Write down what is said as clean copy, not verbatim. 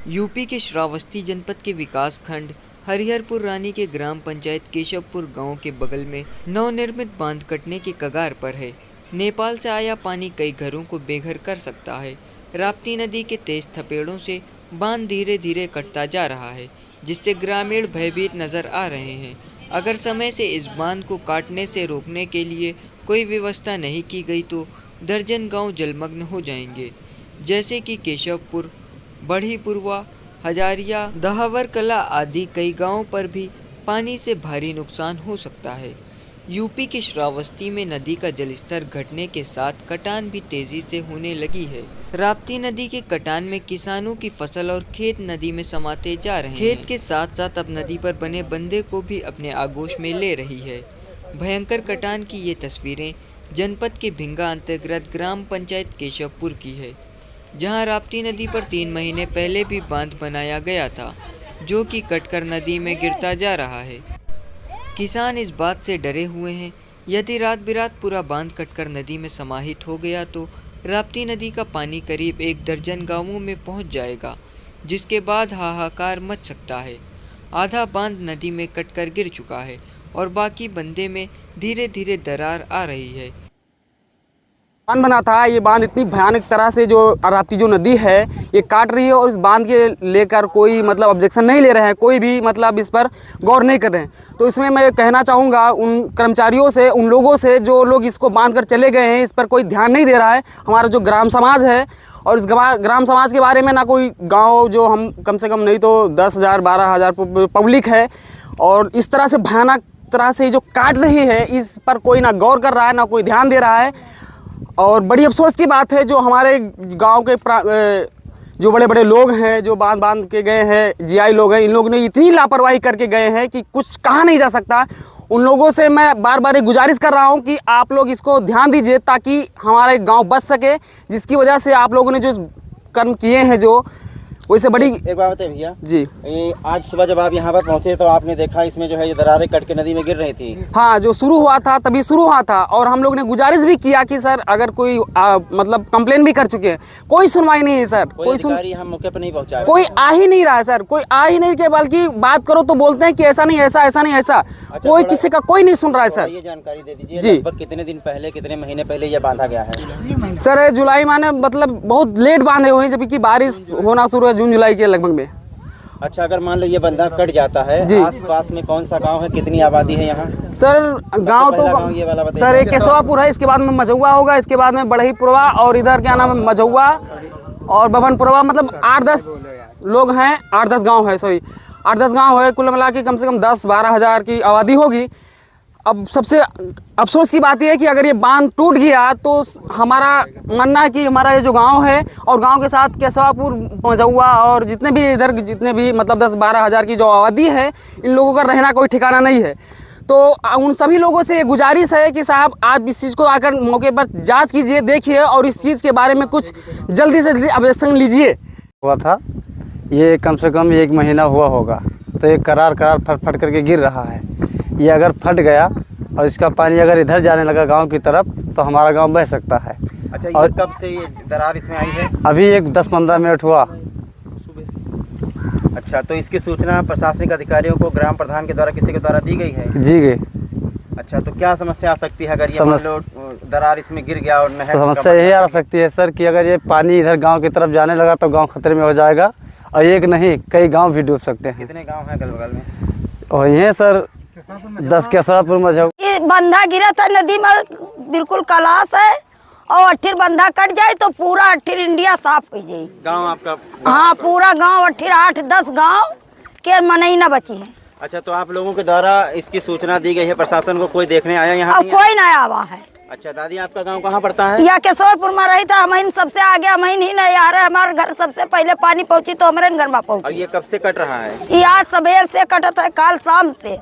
UP के श्रावस्ती जनपद के विकास खंड हरिहरपुर रानी के ग्राम पंचायत केशवपुर गांव के बगल में नवनिर्मित बांध कटने के कगार पर है। नेपाल से आया पानी कई घरों को बेघर कर सकता है। राप्ती नदी के तेज थपेड़ों से बांध धीरे धीरे कटता जा रहा है, जिससे ग्रामीण भयभीत नजर आ रहे हैं। अगर समय से इस बांध को काटने से रोकने के लिए कोई व्यवस्था नहीं की गई तो दर्जन गांव जलमग्न हो जाएंगे, जैसे कि केशवपुर, बढ़ीपुरवा, हजारिया, दहावर कला आदि कई गांवों पर भी पानी से भारी नुकसान हो सकता है। यूपी के श्रावस्ती में नदी का जलस्तर घटने के साथ कटान भी तेजी से होने लगी है। राप्ती नदी के कटान में किसानों की फसल और खेत नदी में समाते जा रहे हैं। खेत के साथ साथ अब नदी पर बने बंदे को भी अपने आगोश में ले रही है। भयंकर कटान की ये तस्वीरें जनपद के भिंगा अंतर्गत ग्राम पंचायत केशवपुर की है, जहां राप्ती नदी पर 3 महीने पहले भी बांध बनाया गया था, जो कि कटकर नदी में गिरता जा रहा है। किसान इस बात से डरे हुए हैं, यदि रात बिरात पूरा बांध कटकर नदी में समाहित हो गया तो राप्ती नदी का पानी करीब 1 दर्जन गांवों में पहुंच जाएगा, जिसके बाद हाहाकार मच सकता है। आधा बांध नदी में कटकर गिर चुका है और बाकी बंदे में धीरे धीरे दरार आ रही है। बांध बना था, ये बांध इतनी भयानक तरह से जो राप्ती जो नदी है ये काट रही है और इस बांध के लेकर कोई मतलब ऑब्जेक्शन नहीं ले रहे हैं, कोई भी मतलब इस पर गौर नहीं कर रहे हैं। तो इसमें मैं कहना चाहूँगा उन कर्मचारियों से, उन लोगों से जो लोग इसको बांध कर चले गए हैं, इस पर कोई ध्यान नहीं दे रहा है। हमारा जो ग्राम समाज है और इस ग्राम समाज के बारे में ना कोई गाँव, जो हम कम से कम नहीं तो 10,000 12,000 पब्लिक है, और इस तरह से भयानक तरह से जो काट रही है इस पर कोई ना गौर कर रहा है, ना कोई ध्यान दे रहा है। और बड़ी अफसोस की बात है जो हमारे गांव के जो बड़े बड़े लोग हैं, जो बांध के गए हैं, जीआई लोग हैं, इन लोगों ने इतनी लापरवाही करके गए हैं कि कुछ कहा नहीं जा सकता। उन लोगों से मैं बार बार एक गुजारिश कर रहा हूं कि आप लोग इसको ध्यान दीजिए ताकि हमारे गांव बच सके, जिसकी वजह से आप लोगों ने जो कर्म किए हैं जो वैसे बड़ी। एक बात बताइए भैया जी, आज सुबह जब आप यहाँ पर पहुँचे तो आपने देखा इसमें जो है ये दरारें कट के नदी में गिर रही थी। हाँ, जो शुरू हुआ था तभी शुरू हुआ था और हम लोग ने गुजारिश भी किया कि सर अगर कोई मतलब कंप्लेन भी कर चुके हैं, कोई सुनवाई नहीं है सर। कोई अधिकारी यहाँ मौके पर नहीं पहुँचा, कोई आ ही नहीं रहा है सर, कोई आ ही नहीं, के बल्कि बात करो तो बोलते हैं कि ऐसा नहीं, ऐसा ऐसा नहीं, ऐसा। अच्छा, कोई किसी का कोई नहीं सुन रहा है सर। ये जानकारी दे दीजिए जी, लगभग कितने दिन पहले, कितने महीने पहले ये बांधा गया है? सर जुलाई माने मतलब बहुत लेट बांधे हुए हैं, जबकि बारिश होना शुरू है जून जुलाई के लगभग में। अच्छा, अगर मान लो ये बंधा कट जाता है, आस-पास में कौन सा गांव है, कितनी आबादी है यहाँ? सर गांव तो ये वाला बताइए। सर एक केशवापुर है, इसके बाद में मझौवा होगा, इसके बाद में बढ़ईपुरवा और इधर क्या नाम है मझौवा और बबनपुरवा, मतलब 8-10 लोग हैं, 8-10 गांव है, सॉरी 8-10 गांव है। कुल मिला के कम से कम 10-12 हज़ार की आबादी होगी। अब सबसे अफसोस की बात यह है कि अगर ये बांध टूट गया तो हमारा मानना है कि हमारा ये जो गांव है और गांव के साथ केशवापुर, मझौवा और जितने भी इधर जितने भी मतलब 10-12 हज़ार की जो आबादी है, इन लोगों का रहना कोई ठिकाना नहीं है। तो उन सभी लोगों से गुजारिश है कि साहब आप इस चीज़ को आकर मौके पर जांच कीजिए, देखिए और इस चीज़ के बारे में कुछ जल्दी से जल्दी ऑब्जेक्शन लीजिए। हुआ था ये कम से कम 1 महीना हुआ होगा, तो ये करार फट फट करके गिर रहा है। ये अगर फट गया और इसका पानी अगर इधर जाने लगा गांव की तरफ तो हमारा गांव बह सकता है। अच्छा, ये और कब से ये दरार इसमें आई है? अभी एक 10-15 मिनट हुआ। सुबह से। अच्छा, तो इसकी सूचना प्रशासनिक अधिकारियों को ग्राम प्रधान के द्वारा किसी के द्वारा दी गई है? जी गई। अच्छा, तो क्या समस्या आ सकती है अगर ये मान लो दरार इसमें गिर गया और नहर? समस्या यही आ सकती है सर कि अगर ये पानी इधर गाँव की तरफ जाने लगा तो गाँव खतरे में हो जाएगा और एक नहीं कई गाँव भी डूब सकते हैं। कितने गाँव हैं अगल बगल में? और ये सर 10 केशवापुर मझौवा। ये बंधा गिरा था नदी में, बिल्कुल कलाश है और अठिर बंधा कट जाए तो पूरा अठिर इंडिया साफ हो जाए। गांव आपका? हाँ, पूरा गांव अठिर 8-10 गांव के मनई न बची है। अच्छा, तो आप लोगों के द्वारा इसकी सूचना दी गई है प्रशासन को, कोई देखने आया यहाँ? अब कोई ना आवा है। अच्छा दादी, आपका गांव कहाँ पड़ता है? या केशवपुर में रही था, हम सबसे आगे, हम ही नहीं आ रहे, हमारे घर सबसे पहले पानी पहुंची तो हमारे घर में और पहुंची। ये कब से कट रहा है? ये आज सवेर से कटत है, कल शाम से।